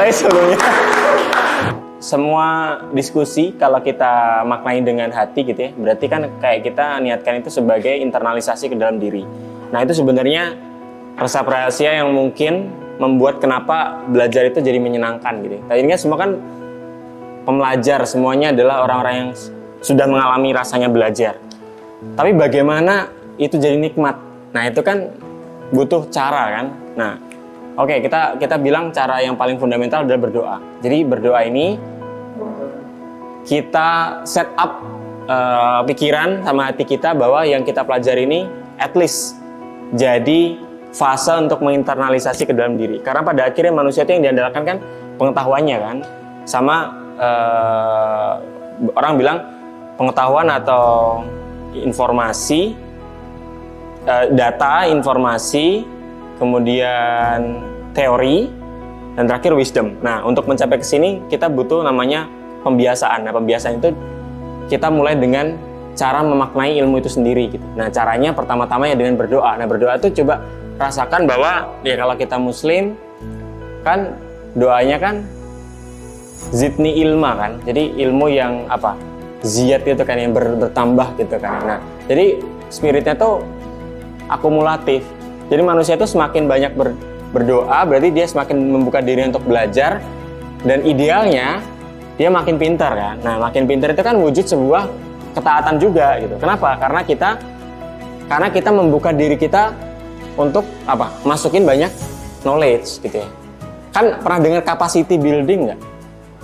Tapi sebelumnya semua diskusi kalau kita maknai dengan hati gitu ya, berarti kan kayak kita niatkan itu sebagai internalisasi ke dalam diri. Nah itu sebenarnya resep rahasia yang mungkin membuat kenapa belajar itu jadi menyenangkan gitu. Tapi ini kan semua kan pembelajar, semuanya adalah orang-orang yang sudah mengalami rasanya belajar. Tapi bagaimana itu jadi nikmat? Nah itu kan butuh cara kan. Nah oke, kita bilang cara yang paling fundamental adalah berdoa. Jadi berdoa ini kita set up pikiran sama hati kita bahwa yang kita pelajari ini at least jadi fase untuk menginternalisasi ke dalam diri. Karena pada akhirnya manusia itu yang diandalkan kan pengetahuannya kan. Sama orang bilang pengetahuan atau informasi, data, informasi, kemudian teori, dan terakhir wisdom. Nah, untuk mencapai ke sini kita butuh namanya pembiasaan. Nah, pembiasaan itu kita mulai dengan cara memaknai ilmu itu sendiri gitu. Nah, caranya pertama-tama ya dengan berdoa. Nah, berdoa itu coba rasakan bahwa ya kalau kita muslim kan doanya kan zidni ilma kan. Jadi ilmu yang apa? Ziyad itu kan yang bertambah gitu kan. Nah, jadi spiritnya tuh akumulatif. Jadi manusia itu semakin banyak berdoa, berarti dia semakin membuka diri untuk belajar, dan idealnya dia makin pintar kan. Nah, makin pintar itu kan wujud sebuah ketaatan juga gitu. Kenapa? Karena kita membuka diri kita untuk apa? Masukin banyak knowledge gitu ya. Kan pernah dengar capacity building nggak?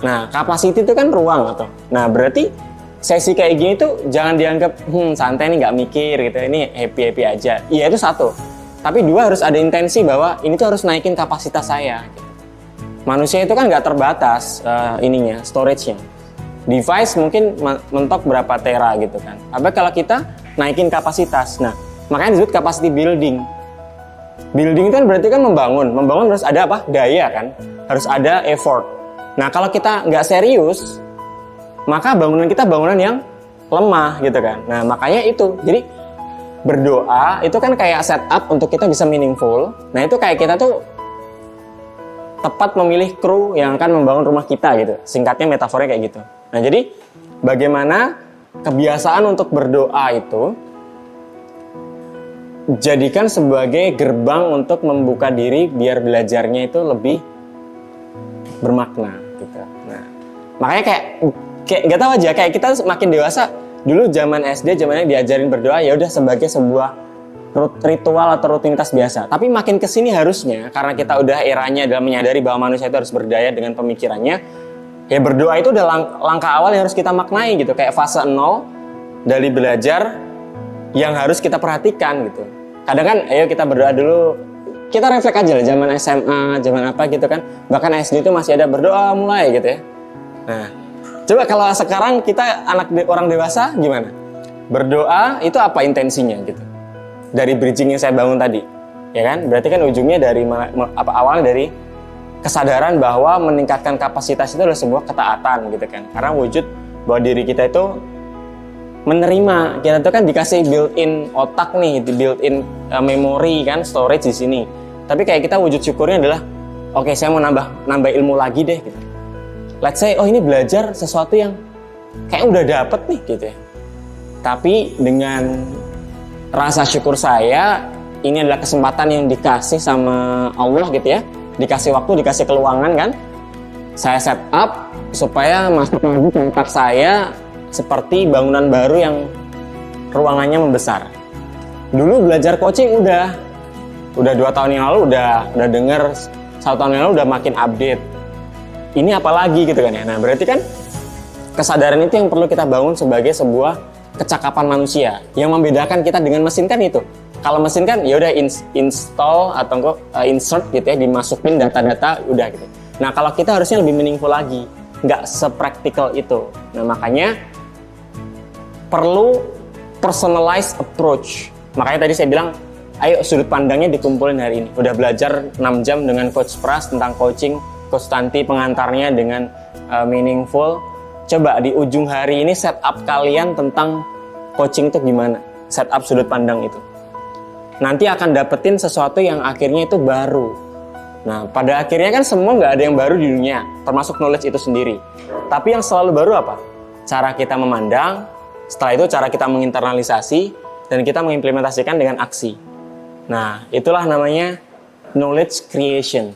Nah, capacity itu kan ruang atau. Nah, berarti sesi kayak gini tuh jangan dianggap santai nih, nggak mikir gitu, ini happy aja. Iya itu satu. Tapi dua, harus ada intensi bahwa ini tuh harus naikin kapasitas saya. Gitu. Manusia itu kan nggak terbatas storage-nya. Device mungkin mentok berapa tera gitu kan. Apa kalau kita naikin kapasitas? Nah, makanya disebut capacity building. Building itu kan berarti kan membangun harus ada apa? Daya kan, harus ada effort. Nah, kalau kita nggak serius, maka bangunan kita bangunan yang lemah gitu kan. Nah, makanya itu. Jadi berdoa itu kan kayak setup untuk kita bisa meaningful. Nah, itu kayak kita tuh tepat memilih kru yang akan membangun rumah kita gitu. Singkatnya metafornya kayak gitu. Nah, jadi bagaimana kebiasaan untuk berdoa itu jadikan sebagai gerbang untuk membuka diri biar belajarnya itu lebih bermakna gitu. Nah, makanya kayak nggak tahu aja, kayak kita makin dewasa. Dulu zaman SD zamannya diajarin berdoa ya udah sebagai sebuah ritual atau rutinitas biasa. Tapi makin kesini harusnya karena kita udah eranya dalam menyadari bahwa manusia itu harus berdaya dengan pemikirannya, ya berdoa itu udah langkah awal yang harus kita maknai gitu. Kayak fase 0 dari belajar yang harus kita perhatikan gitu. Kadang kan ayo kita berdoa dulu. Kita refleks aja lah zaman SMA, zaman apa gitu kan. Bahkan SD itu masih ada berdoa mulai gitu ya. Nah, coba kalau sekarang kita orang dewasa gimana? Berdoa itu apa intensinya gitu? Dari bridging yang saya bangun tadi, ya kan? Berarti kan ujungnya dari awalnya dari kesadaran bahwa meningkatkan kapasitas itu adalah sebuah ketaatan gitu kan? Karena wujud bahwa diri kita itu menerima, kita tuh kan dikasih built-in otak nih, built-in memori kan, storage di sini. Tapi kayak kita wujud syukurnya adalah, oke, saya mau nambah ilmu lagi deh gitu. Let's say, oh ini belajar sesuatu yang kayak udah dapet nih gitu ya. Tapi dengan rasa syukur saya, ini adalah kesempatan yang dikasih sama Allah gitu ya. Dikasih waktu, dikasih keluangan kan. Saya set up supaya masuk lagi ke otak saya seperti bangunan baru yang ruangannya membesar. Dulu belajar coaching udah 2 tahun yang lalu udah dengar, 1 tahun yang lalu udah makin update. Ini apalagi gitu kan ya. Nah, berarti kan kesadaran itu yang perlu kita bangun sebagai sebuah kecakapan manusia. Yang membedakan kita dengan mesin kan itu. Kalau mesin kan ya udah install atau insert gitu ya, dimasukin data-data udah gitu. Nah, kalau kita harusnya lebih meaningful lagi, nggak sepraktikal itu. Nah, makanya perlu personalized approach. Makanya tadi saya bilang, ayo sudut pandangnya dikumpulin hari ini. Udah belajar 6 jam dengan Coach Pras tentang coaching, Coach Tanti pengantarnya dengan meaningful. Coba di ujung hari ini set up kalian tentang coaching itu gimana. Set up sudut pandang itu. Nanti akan dapetin sesuatu yang akhirnya itu baru. Nah, pada akhirnya kan semua nggak ada yang baru di dunia, termasuk knowledge itu sendiri. Tapi yang selalu baru apa? Cara kita memandang, setelah itu cara kita menginternalisasi, dan kita mengimplementasikan dengan aksi. Nah, itulah namanya knowledge creation.